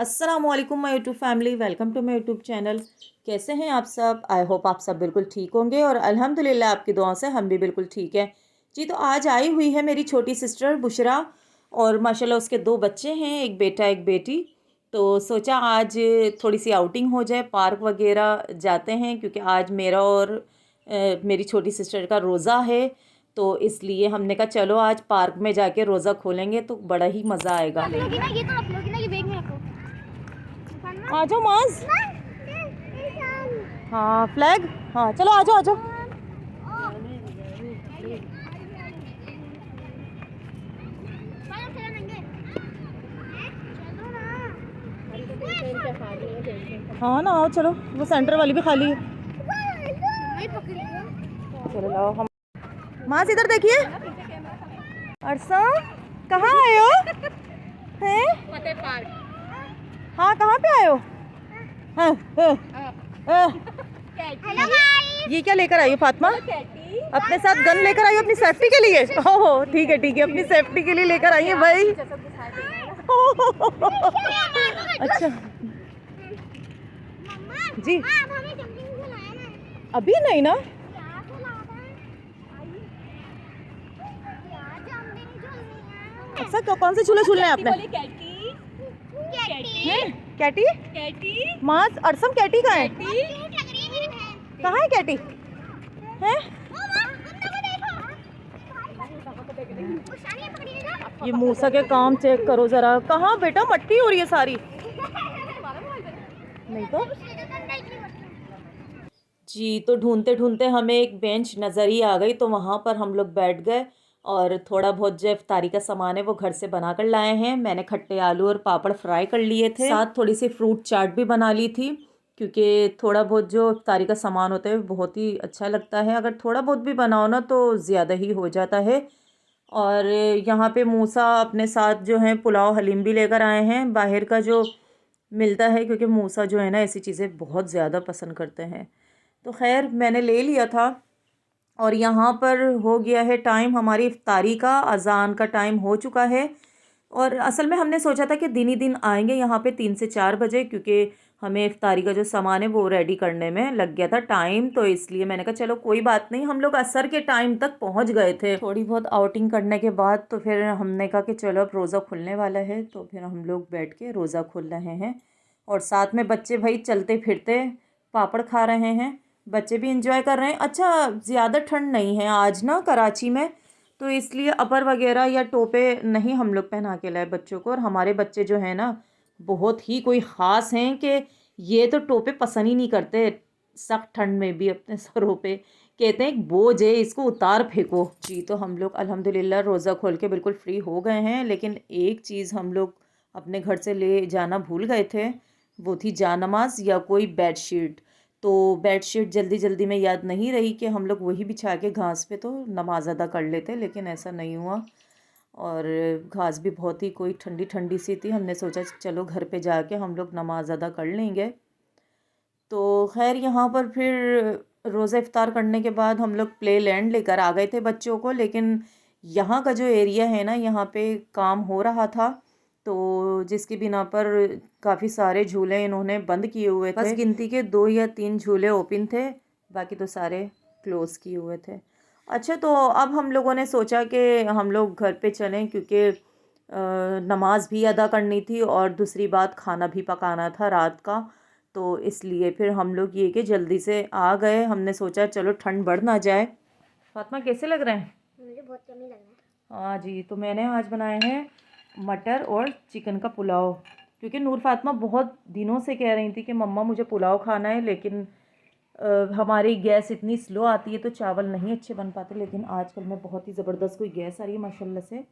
अस्सलामुअलैकुम my YouTube family, welcome to my YouTube channel. कैसे हैं आप सब? आई होप आप सब बिल्कुल ठीक होंगे और अल्हम्दुलिल्लाह आपकी दुआओं से हम भी बिल्कुल ठीक हैं जी। तो आज आई हुई है मेरी छोटी सिस्टर बुशरा और माशाल्लाह उसके दो बच्चे हैं, एक बेटा एक बेटी। तो सोचा आज थोड़ी सी आउटिंग हो जाए, पार्क वगैरह जाते हैं क्योंकि आज मेरा और मेरी छोटी सिस्टर का रोज़ा है। तो इसलिए हमने कहा चलो आज पार्क में जाके रोज़ा खोलेंगे तो बड़ा ही मज़ा आएगा। आ जाओ माज। हाँ फ्लैग। हाँ चलो आ जाओ आ जाओ। हाँ ना आओ चलो, वो सेंटर वाली भी खाली है। चलो लाओ हम। माज इधर देखिए। अरसा कहाँ आए हो? हैं? फतेह पार्क। हाँ कहाँ पे आए हो? हाँ, हाँ, हाँ। ये क्या लेकर आई हो फातिमा? अपने साथ गन लेकर आई हो अपनी सेफ्टी के लिए? ओह ठीक है, अपनी सेफ्टी के लिए लेकर आई है भाई। अच्छा जी, अभी नहीं ना। अच्छा कौन से झूले झूलने हैं आपने? कैटी? मास अरसम कैटी कहाँ है? कहाँ है कैटी? है? ये मूसा के काम चेक करो जरा, कहाँ बेटा मट्टी हो रही है सारी। नहीं तो जी, तो ढूंढते ढूंढते हमें एक बेंच नज़र ही आ गई तो वहाँ पर हम लोग बैठ गए और थोड़ा बहुत जो इफ्तारी का सामान है वो घर से बना कर लाए हैं। मैंने खट्टे आलू और पापड़ फ्राई कर लिए थे, साथ थोड़ी सी फ्रूट चाट भी बना ली थी क्योंकि थोड़ा बहुत जो इफ्तारी का सामान होता है बहुत ही अच्छा लगता है। अगर थोड़ा बहुत भी बनाओ ना तो ज़्यादा ही हो जाता है। और यहाँ पे मूसा अपने साथ जो है पुलाव हलीम भी लेकर आए हैं, बाहर का जो मिलता है, क्योंकि मूसा जो है ना ऐसी चीज़ें बहुत ज़्यादा पसंद करते हैं। तो खैर मैंने ले लिया था और यहाँ पर हो गया है टाइम हमारी इफ्तारी का, अज़ान का टाइम हो चुका है। और असल में हमने सोचा था कि दिन ही दिन आएंगे यहाँ पे 3 से 4 बजे, क्योंकि हमें इफ्तारी का जो सामान है वो रेडी करने में लग गया था टाइम। तो इसलिए मैंने कहा चलो कोई बात नहीं, हम लोग असर के टाइम तक पहुँच गए थे। थोड़ी बहुत आउटिंग करने के बाद तो फिर हमने कहा कि चलो अब रोज़ा खुलने वाला है तो फिर हम लोग बैठ के रोज़ा खोल रहे हैं। और साथ में बच्चे भाई चलते फिरते पापड़ खा रहे हैं, बच्चे भी इंजॉय कर रहे हैं। अच्छा ज़्यादा ठंड नहीं है आज ना कराची में, तो इसलिए अपर वगैरह या टोपे नहीं हम लोग पहना के लाए बच्चों को। और हमारे बच्चे जो हैं ना बहुत ही कोई ख़ास हैं कि ये तो टोपे पसंद ही नहीं करते, सख्त ठंड में भी अपने सरों पे कहते हैं बोझ है इसको उतार फेंको जी। तो हम लोग अल्हम्दुलिल्लाह रोज़ा खोल के बिल्कुल फ्री हो गए हैं, लेकिन एक चीज़ हम लोग अपने घर से ले जाना भूल गए थे, वो थी जानमाज या कोई बेडशीट। तो बेडशीट जल्दी जल्दी में याद नहीं रही कि हम लोग वही बिछा के घास पे तो नमाज अदा कर लेते, लेकिन ऐसा नहीं हुआ। और घास भी बहुत ही कोई ठंडी ठंडी सी थी, हमने सोचा चलो घर पे जाके हम लोग नमाज अदा कर लेंगे। तो खैर यहाँ पर फिर रोज़ा इफ्तार करने के बाद हम लोग प्ले लैंड लेकर आ गए थे बच्चों को, लेकिन यहाँ का जो एरिया है ना यहाँ पे काम हो रहा था तो जिसकी बिना पर काफ़ी सारे झूले इन्होंने बंद किए हुए थे। बस गिनती के 2 या 3 झूले ओपन थे, बाकी तो सारे क्लोज़ किए हुए थे। अच्छा तो अब हम लोगों ने सोचा कि हम लोग घर पे चलें क्योंकि नमाज भी अदा करनी थी और दूसरी बात खाना भी पकाना था रात का। तो इसलिए फिर हम लोग ये कि जल्दी से आ गए, हमने सोचा चलो ठंड बढ़ ना जाए। फातिमा कैसे लग रहे हैं? मुझे बहुत यम्मी लग रहा है। हाँ जी, तो मैंने आज बनाए हैं मटर और चिकन का पुलाव, क्योंकि नूर फातिमा बहुत दिनों से कह रही थी कि मम्मा मुझे पुलाव खाना है, लेकिन हमारी गैस इतनी स्लो आती है तो चावल नहीं अच्छे बन पाते। लेकिन आजकल में बहुत ही ज़बरदस्त कोई गैस आ रही है माशाल्लाह से,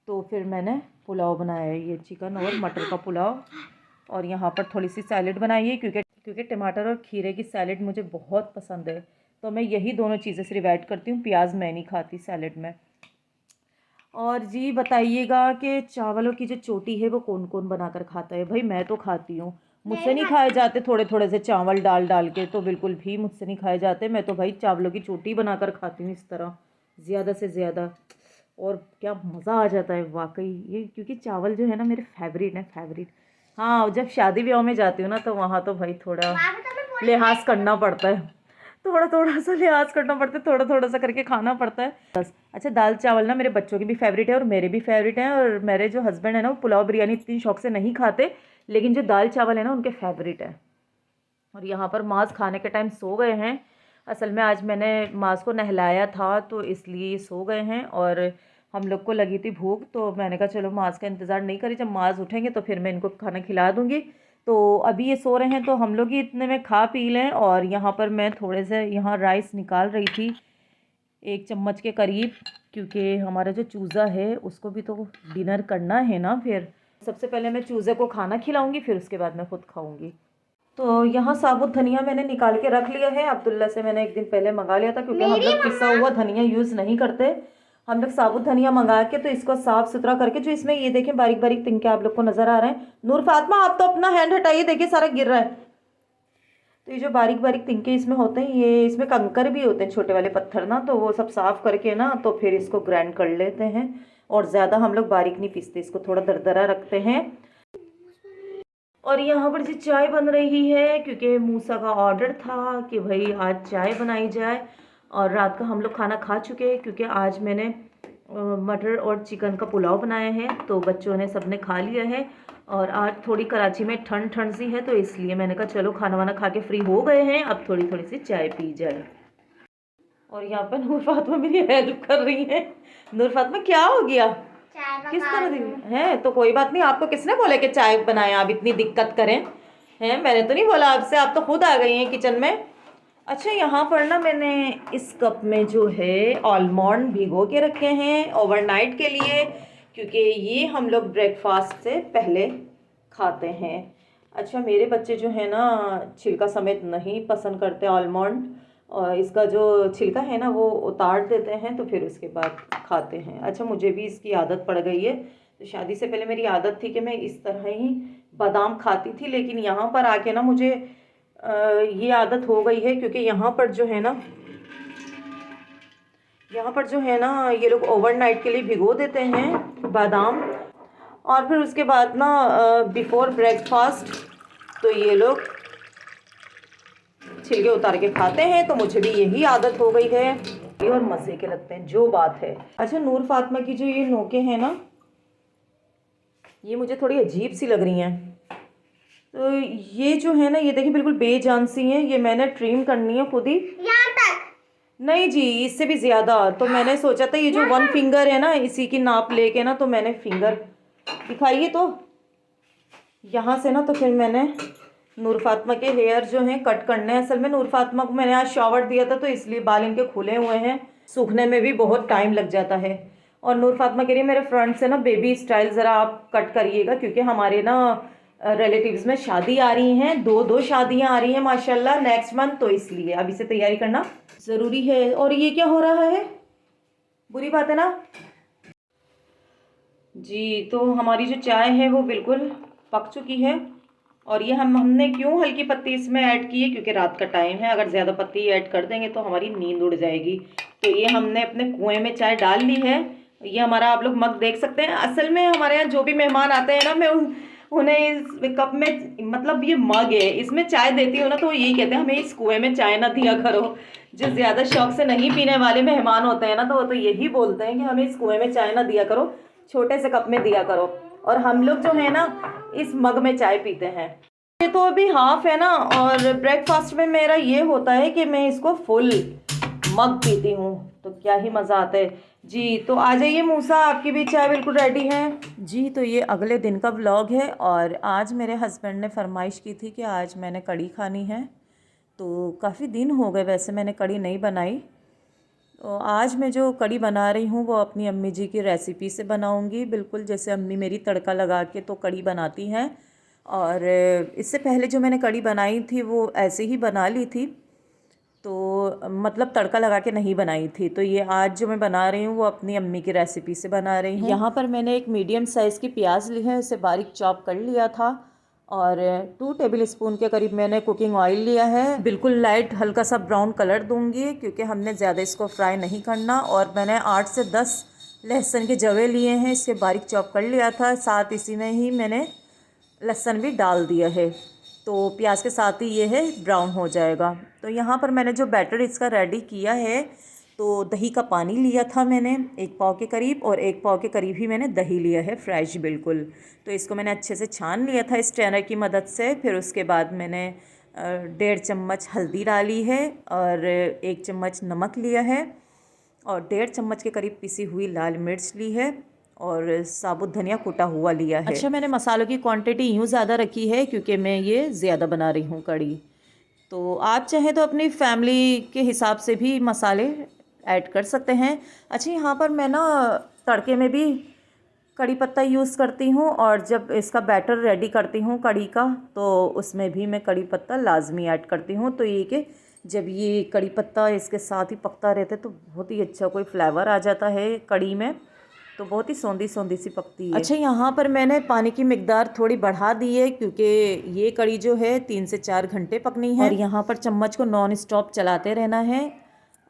तो फिर मैंने पुलाव बनाया है, ये चिकन और मटर का पुलाव। और यहाँ पर थोड़ी सी सैलेड बनाई है क्योंकि टमाटर और खीरे की सैलेड मुझे बहुत पसंद है, तो मैं यही दोनों चीज़ें सिर्फ ऐड करती हूँ, प्याज मैं नहीं खाती सैलेड में। और जी बताइएगा कि चावलों की जो चोटी है वो कौन कौन बनाकर खाता है? भाई मैं तो खाती हूँ, मुझसे नहीं खाए जाते थोड़े थोड़े से चावल डाल डाल के, तो बिल्कुल भी मुझसे नहीं खाए जाते। मैं तो भाई चावलों की चोटी बनाकर खाती हूँ इस तरह ज़्यादा से ज़्यादा, और क्या मज़ा आ जाता है वाकई ये, क्योंकि चावल जो है ना मेरे फेवरेट हैं, फेवरेट। हाँ, जब शादी ब्याह में जाती हूँ ना तो वहाँ तो भाई थोड़ा वहाँ पे तो मैं पूरी लिहाज करना पड़ता है, थोड़ा थोड़ा सा लिहाज करना पड़ता है, थोड़ा थोड़ा सा करके खाना पड़ता है बस। अच्छा, दाल चावल ना मेरे बच्चों की भी फेवरेट है और मेरे भी फेवरेट है, और मेरे जो हस्बैंड है ना वो पुलाव बिरयानी इतनी शौक से नहीं खाते, लेकिन जो दाल चावल है ना उनके फेवरेट है। और यहाँ पर माज खाने के टाइम सो गए हैं। असल में आज मैंने माज को नहलाया था तो इसलिए ये सो गए हैं, और हम लोग को लगी थी भूख तो मैंने कहा चलो माज का इंतज़ार नहीं करी, जब माज उठेंगे तो फिर मैं इनको खाना खिला दूँगी। तो अभी ये सो रहे हैं तो हम लोग ही इतने में खा पी लें। और यहाँ पर मैं थोड़े से यहाँ राइस निकाल रही थी 1 चम्मच के करीब, क्योंकि हमारा जो चूज़ा है उसको भी तो डिनर करना है ना। फिर सबसे पहले मैं चूज़े को खाना खिलाऊँगी, फिर उसके बाद मैं खुद खाऊँगी। तो यहाँ साबुत धनिया मैंने निकाल के रख लिया है, अब्दुल्ला से मैंने एक दिन पहले मंगा लिया था, क्योंकि हम लोग पिसा हुआ धनिया यूज़ नहीं करते, हम लोग साबुत धनिया मंगा के तो इसको साफ़ सुथरा करके, जो इसमें ये देखें बारीक बारीक तिनके आप लोग को नज़र आ रहे हैं। नूर फातिमा आप तो अपना हैंड हटाइए, देखिए सारा गिर रहा है। तो ये जो बारीक बारीक तिनके इसमें होते हैं, ये इसमें कंकर भी होते हैं छोटे वाले पत्थर ना, तो वो सब साफ़ करके ना तो फिर इसको ग्राइंड कर लेते हैं। और ज़्यादा हम लोग बारीक नहीं पीसते, इसको थोड़ा दरदरा रखते हैं। और यहाँ पर जी चाय बन रही है, क्योंकि मूसा का ऑर्डर था कि भाई आज चाय बनाई जाए। और रात का हम लोग खाना खा चुके हैं, क्योंकि आज मैंने मटर और चिकन का पुलाव बनाया है तो बच्चों ने सबने खा लिया है। और आज थोड़ी कराची में ठंड ठंड सी है तो इसलिए मैंने कहा चलो खाना वाना खा के फ्री हो गए हैं, अब थोड़ी थोड़ी सी चाय पी जाए। और यहाँ पर नूर फातिमा मेरी हेल्प कर रही है। नूर फातिमा क्या हो गया, किस तरह दी है? तो कोई बात नहीं, आपको किसने बोला कि चाय बनाएं आप इतनी दिक्कत करें हैं? मैंने तो नहीं बोला आपसे, आप तो खुद आ गई हैं किचन में। अच्छा, यहाँ पर ना मैंने इस कप में जो है आलमंड भिगो के रखे हैं ओवरनाइट के लिए, क्योंकि ये हम लोग ब्रेकफास्ट से पहले खाते हैं। अच्छा, मेरे बच्चे जो है ना छिलका समेत नहीं पसंद करते आलमंड, और इसका जो छिलका है ना वो उतार देते हैं तो फिर उसके बाद खाते हैं। अच्छा, मुझे भी इसकी आदत पड़ गई है। तो शादी से पहले मेरी आदत थी कि मैं इस तरह ही बादाम खाती थी, लेकिन यहाँ पर आके ना मुझे ये आदत हो गई है, क्योंकि यहाँ पर जो है ना ये लोग ओवरनाइट के लिए भिगो देते हैं बादाम, और फिर उसके बाद ना बिफोर ब्रेकफास्ट तो ये लोग छिलके उतार के खाते हैं। तो मुझे भी यही आदत हो गई है और मज़े के लगते हैं, जो बात है। अच्छा, नूर फातिमा की जो ये नोकें हैं ना ये मुझे थोड़ी अजीब सी लग रही हैं। तो ये जो है ना ये देखिए बिल्कुल बेजान सी हैं, ये मैंने ट्रिम करनी है खुद ही। यहाँ तक नहीं जी, इससे भी ज़्यादा। तो मैंने सोचा था ये जो 1 फिंगर है ना इसी की नाप लेके ना, तो मैंने फिंगर दिखाइए तो यहाँ से ना, तो फिर मैंने नूर फातिमा के हेयर जो हैं कट करने हैं। असल में नूर फातिमा को मैंने आज शॉवर दिया था तो इसलिए बाल इनके खुले हुए हैं, सूखने में भी बहुत टाइम लग जाता है। और नूर फातिमा कह रही है मेरे फ्रंट से ना बेबी स्टाइल ज़रा आप कट करिएगा, क्योंकि हमारे ना रिलेटिव्स में शादी आ रही हैं, दो शादियां आ रही हैं माशाल्लाह नेक्स्ट मंथ, तो इसलिए अभी से तैयारी करना ज़रूरी है। और ये क्या हो रहा है, बुरी बात है ना जी। तो हमारी जो चाय है वो बिल्कुल पक चुकी है, और ये हमने क्यों हल्की पत्ती इसमें ऐड की है, क्योंकि रात का टाइम है, अगर ज़्यादा पत्ती ऐड कर देंगे तो हमारी नींद उड़ जाएगी। तो ये हमने अपने कुएं में चाय डाल ली है। ये हमारा आप लोग मग देख सकते हैं। असल में हमारे यहाँ जो भी मेहमान आते हैं ना, मैं उन्हें इस कप में, मतलब ये मग है इसमें चाय देती हूँ ना, तो वो यही कहते हैं हमें इस कुएं में चाय ना दिया करो। जो ज़्यादा शौक से नहीं पीने वाले मेहमान होते हैं ना, तो वो तो यही बोलते हैं कि हमें इस कुएं में चाय ना दिया करो, छोटे से कप में दिया करो। और हम लोग जो है ना इस मग में चाय पीते हैं। ये तो अभी हाफ है ना, और ब्रेकफास्ट में मेरा ये होता है कि मैं इसको फुल मग पीती हूँ, तो क्या ही मज़ा आता है जी। तो आ जाइए मूसा, आपकी भी चाय बिल्कुल रेडी है जी। तो ये अगले दिन का व्लॉग है, और आज मेरे हस्बैंड ने फरमाइश की थी कि आज मैंने कढ़ी खानी है। तो काफ़ी दिन हो गए वैसे मैंने कढ़ी नहीं बनाई, तो आज मैं जो कढ़ी बना रही हूँ वो अपनी अम्मी जी की रेसिपी से बनाऊँगी, बिल्कुल जैसे अम्मी मेरी तड़का लगा के तो कढ़ी बनाती हैं। और इससे पहले जो मैंने कढ़ी बनाई थी वो ऐसे ही बना ली थी, तो मतलब तड़का लगा के नहीं बनाई थी। तो ये आज जो मैं बना रही हूँ वो अपनी अम्मी की रेसिपी से बना रही हूँ। यहाँ पर मैंने एक मीडियम साइज़ की प्याज ली है, इसे बारीक चॉप कर लिया था, और 2 टेबल स्पून के करीब मैंने कुकिंग ऑयल लिया है। बिल्कुल लाइट हल्का सा ब्राउन कलर दूंगी, क्योंकि हमने ज़्यादा इसको फ्राई नहीं करना। और मैंने 8 से 10 लहसुन के जवे लिए हैं, इसके बारीक चॉप कर लिया था। साथ इसी में ही मैंने लहसुन भी डाल दिया है। तो प्याज के साथ ही ये है ब्राउन हो जाएगा। तो यहाँ पर मैंने जो बैटर इसका रेडी किया है, तो दही का पानी लिया था मैंने 1 पाव के करीब, और 1 पाव के करीब ही मैंने दही लिया है फ्रेश बिल्कुल। तो इसको मैंने अच्छे से छान लिया था स्ट्रेनर की मदद से। फिर उसके बाद मैंने 1.5 चम्मच हल्दी डाली है, और 1 चम्मच नमक लिया है, और 1.5 चम्मच के करीब पिसी हुई लाल मिर्च ली है, और साबुत धनिया कुटा हुआ लिया है। अच्छा, मैंने मसालों की क्वांटिटी यूँ ज़्यादा रखी है क्योंकि मैं ये ज़्यादा बना रही हूँ कड़ी। तो आप चाहें तो अपनी फैमिली के हिसाब से भी मसाले ऐड कर सकते हैं। अच्छा, यहाँ पर मैं ना तड़के में भी कड़ी पत्ता यूज़ करती हूँ, और जब इसका बैटर रेडी करती हूँ कड़ी का, तो उसमें भी मैं कड़ी पत्ता लाजमी ऐड करती हूँ। तो ये कि जब ये कड़ी पत्ता इसके साथ ही पकता रहता है तो बहुत ही अच्छा कोई फ्लेवर आ जाता है कड़ी में, तो बहुत ही सौंधी सौंधी सी पकती है। अच्छा, यहाँ पर मैंने पानी की मिकदार थोड़ी बढ़ा दी है क्योंकि ये कड़ी जो है 3 से 4 घंटे पकनी है, और यहाँ पर चम्मच को नॉन स्टॉप चलाते रहना है,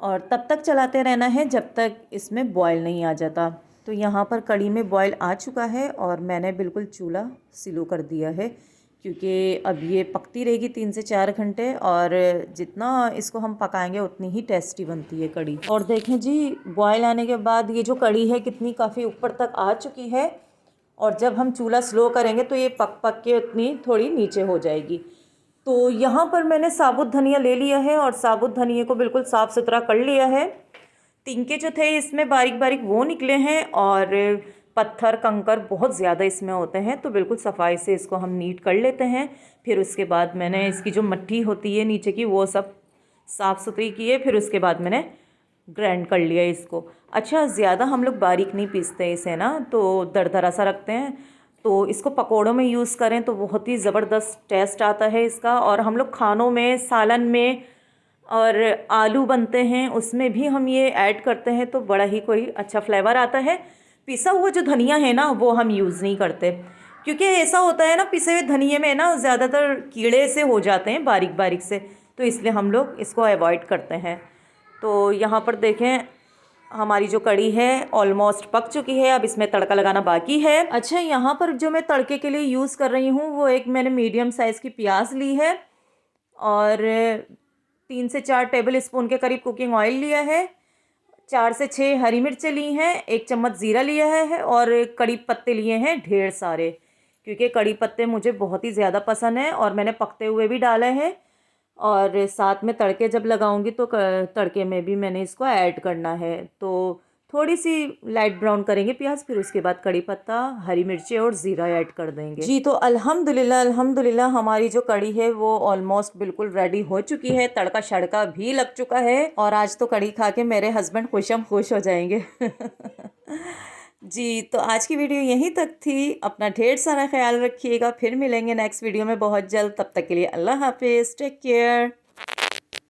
और तब तक चलाते रहना है जब तक इसमें बॉयल नहीं आ जाता। तो यहाँ पर कड़ी में बॉयल आ चुका है, और मैंने बिल्कुल चूल्हा स्लो कर दिया है क्योंकि अब ये पकती रहेगी 3 से 4 घंटे, और जितना इसको हम पकाएंगे उतनी ही टेस्टी बनती है कड़ी। और देखें जी, बॉयल आने के बाद ये जो कड़ी है कितनी काफ़ी ऊपर तक आ चुकी है, और जब हम चूल्हा स्लो करेंगे तो ये पक पक के उतनी थोड़ी नीचे हो जाएगी। तो यहाँ पर मैंने साबुत धनिया ले लिया है, और साबुत धनिया को बिल्कुल साफ़ सुथरा कर लिया है। तिनके जो थे इसमें बारीक बारीक वो निकले हैं, और पत्थर कंकर बहुत ज़्यादा इसमें होते हैं, तो बिल्कुल सफाई से इसको हम नीट कर लेते हैं। फिर उसके बाद मैंने इसकी जो मट्ठी होती है नीचे की वो सब साफ़ सुथरी की है। फिर उसके बाद मैंने ग्राइंड कर लिया इसको। अच्छा, ज़्यादा हम लोग बारीक नहीं पीसते इसे ना, तो दरदरा सा रखते हैं। तो इसको पकोड़ों में यूज़ करें तो बहुत ही ज़बरदस्त टेस्ट आता है इसका, और हम लोग खानों में, सालन में, और आलू बनते हैं उसमें भी हम ये ऐड करते हैं, तो बड़ा ही कोई अच्छा फ्लेवर आता है। पिसा हुआ जो धनिया है ना वो हम यूज़ नहीं करते, क्योंकि ऐसा होता है ना पिसे हुए धनिये में ना ज़्यादातर कीड़े से हो जाते हैं बारीक बारीक से, तो इसलिए हम लोग इसको अवॉइड करते हैं। तो यहाँ पर देखें, हमारी जो कड़ी है ऑलमोस्ट पक चुकी है, अब इसमें तड़का लगाना बाकी है। अच्छा, यहाँ पर जो मैं तड़के के लिए यूज़ कर रही हूँ वो एक मैंने मीडियम साइज़ की प्याज ली है, और 3 से 4 टेबल स्पून के करीब कुकिंग ऑयल लिया है, 4 से 6 हरी मिर्चें ली हैं, 1 चम्मच ज़ीरा लिया है, और कड़ी पत्ते लिए हैं ढेर सारे, क्योंकि कड़ी पत्ते मुझे बहुत ही ज़्यादा पसंद है, और मैंने पकते हुए भी डाले हैं। और साथ में तड़के जब लगाऊंगी तो तड़के में भी मैंने इसको ऐड करना है। तो थोड़ी सी लाइट ब्राउन करेंगे प्याज, फिर उसके बाद कड़ी पत्ता, हरी मिर्ची और ज़ीरा ऐड कर देंगे। जी, तो अल्हम्दुलिल्लाह अल्हम्दुलिल्लाह हमारी जो कड़ी है वो ऑलमोस्ट बिल्कुल रेडी हो चुकी है, तड़का शड़का भी लग चुका है, और आज तो कड़ी खा के मेरे हस्बैंड खुशम खुश हो जाएंगे। जी, तो आज की वीडियो यहीं तक थी। अपना ढेर सारा ख्याल रखिएगा, फिर मिलेंगे नेक्स्ट वीडियो में बहुत जल्द। तब तक के लिए अल्लाह हाफिज़, टेक केयर।